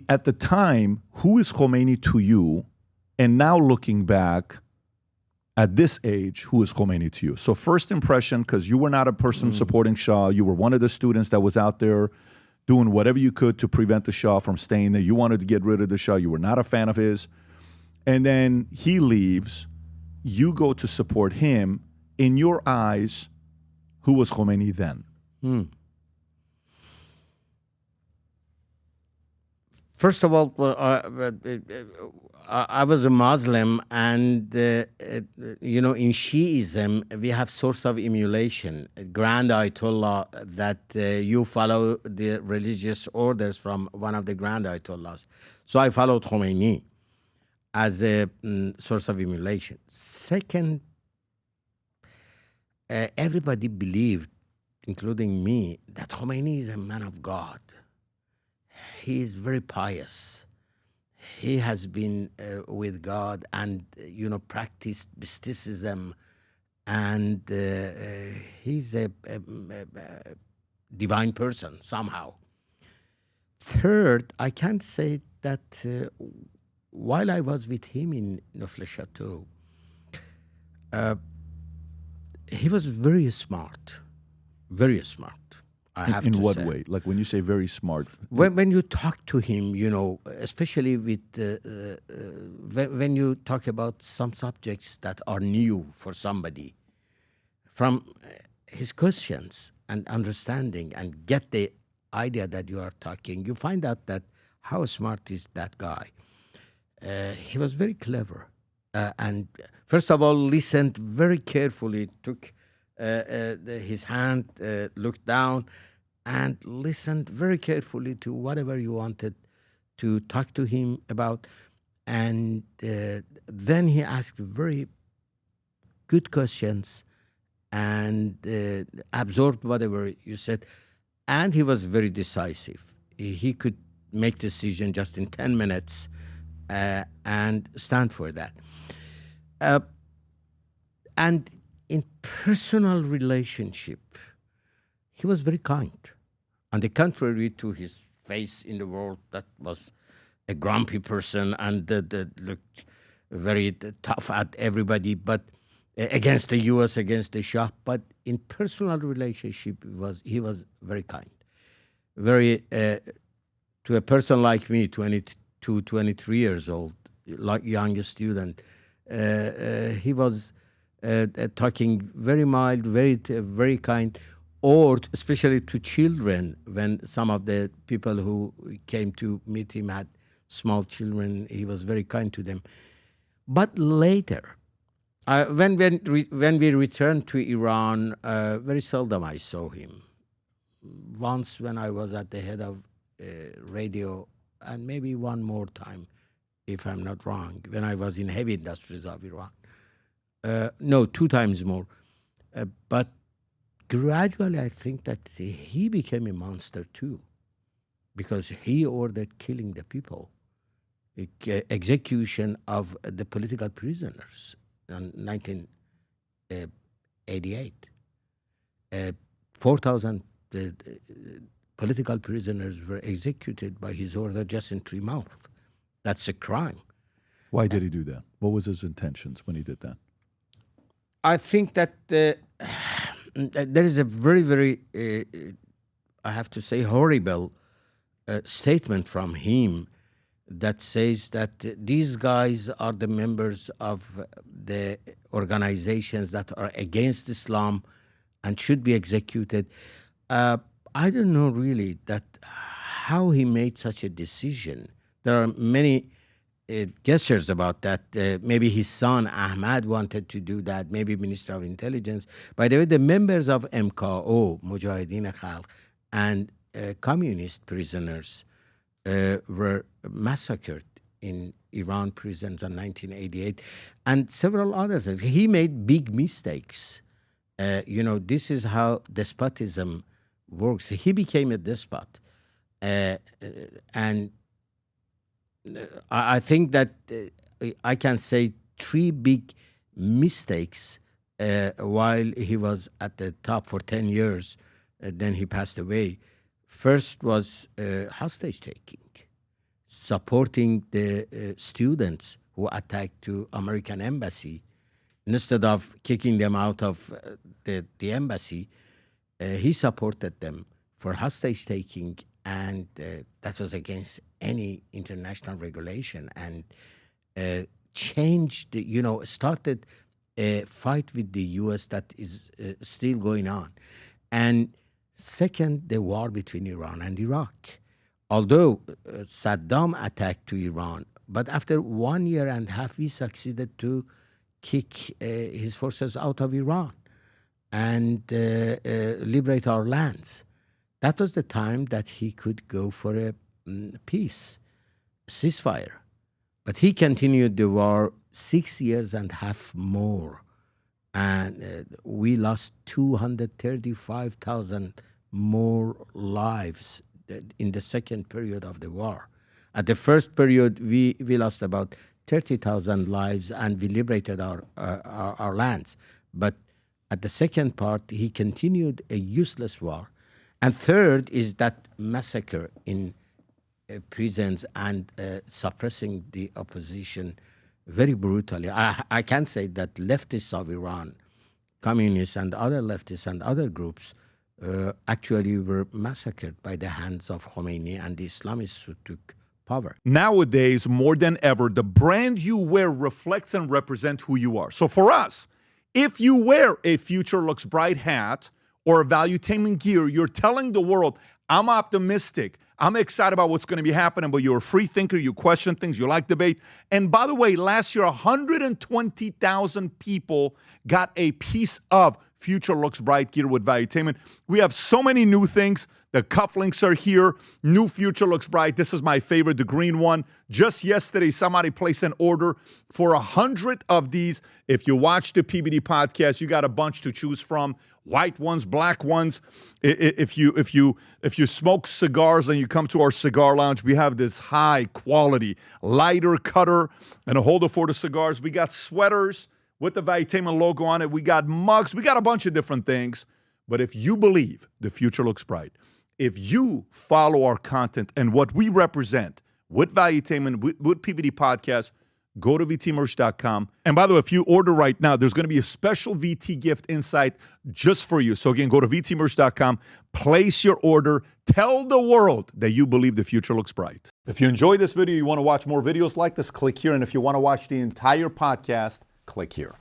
at the time, who is Khomeini to you? And now looking back, at this age, who is Khomeini to you? So first impression, because you were not a person supporting Shah. You were one of the students that was out there doing whatever you could to prevent the Shah from staying there. You wanted to get rid of the Shah. You were not a fan of his. And then he leaves. You go to support him. In your eyes, who was Khomeini then? First of all, I was a Muslim, and in Shiism we have source of emulation, a grand Ayatollah that you follow the religious orders from one of the grand Ayatollahs. So I followed Khomeini as a source of emulation. Second, everybody believed, including me, that Khomeini is a man of God. He is very pious. He has been with God and, practiced mysticism. And he's a divine person somehow. Third, I can say that while I was with him in Neufle Chateau, he was very smart. Very smart. In what way? Like when you say very smart? When you talk to him, especially with when you talk about some subjects that are new for somebody, from his questions and understanding and get the idea that you are talking, you find out that how smart is that guy. He was very clever. And first of all, listened very carefully, took his hand, looked down, and listened very carefully to whatever you wanted to talk to him about. And then he asked very good questions and absorbed whatever you said. And he was very decisive. He could make decision just in 10 minutes and stand for that. And in personal relationship, he was very kind. On the contrary to his face in the world, that was a grumpy person and looked very tough at everybody, but against the U.S., against the Shah. But in personal relationship, he was very kind. Very, to a person like me, 22, 23 years old, like young student, he was talking very mild, very kind, or especially to children. When some of the people who came to meet him had small children, he was very kind to them. But later, when we returned to Iran, very seldom I saw him. Once when I was at the head of radio, and maybe one more time, if I'm not wrong, when I was in heavy industries of Iran. No, 2 times more. But gradually, I think that he became a monster too, because he ordered killing the people, execution of the political prisoners in 1988. 4,000 political prisoners were executed by his order just in 3 months. That's a crime. Why did he do that? What was his intentions when he did that? I think that there is a very, very, I have to say, horrible statement from him that says that these guys are the members of the organizations that are against Islam and should be executed. I don't know really that how he made such a decision. There are many gestures about that. Maybe his son Ahmad wanted to do that, maybe Minister of Intelligence. By the way, the members of MKO, Mujahideen Khalq, and communist prisoners were massacred in Iran prisons in 1988, and several other things. He made big mistakes. This is how despotism works. He became a despot. And I think that I can say 3 big mistakes while he was at the top for 10 years. Then he passed away. First was hostage taking. supporting the students who attacked to American embassy. Instead of kicking them out of the embassy, he supported them for hostage taking, and that was against any international regulation, and changed, started a fight with the U.S. that is still going on. And second, the war between Iran and Iraq. Although Saddam attacked to Iran, but after 1 year and a half, we succeeded to kick his forces out of Iran and liberate our lands. That was the time that he could go for a peace, ceasefire. But he continued the war 6 years and a half more. And we lost 235,000 more lives in the second period of the war. At the first period, we lost about 30,000 lives and we liberated our lands. But at the second part, he continued a useless war. And third is that massacre in prisons and suppressing the opposition very brutally. I can say that leftists of Iran, communists and other leftists and other groups, actually were massacred by the hands of Khomeini and the Islamists who took power. Nowadays, more than ever, the brand you wear reflects and represents who you are. So for us, if you wear a Future Looks Bright hat or a Valuetainment gear, you're telling the world, I'm optimistic, I'm excited about what's going to be happening, but you're a free thinker, you question things, you like debate. And by the way, last year, 120,000 people got a piece of Future Looks Bright gear with Valuetainment. We have so many new things. The cufflinks are here. New Future Looks Bright. This is my favorite, the green one. Just yesterday, somebody placed an order for 100 of these. If you watch the PBD podcast, you got a bunch to choose from. White ones, black ones. If you smoke cigars and you come to our cigar lounge, we have this high quality lighter cutter and a holder for the cigars. We got sweaters with the Valuetainment logo on it. We got mugs. We got a bunch of different things. But if you believe the future looks bright, if you follow our content and what we represent with Valuetainment, with PBD Podcast, go to vtmerch.com. And by the way, if you order right now, there's going to be a special VT gift inside just for you. So again, go to vtmerch.com, place your order, tell the world that you believe the future looks bright. If you enjoyed this video, you want to watch more videos like this, click here. And if you want to watch the entire podcast, click here.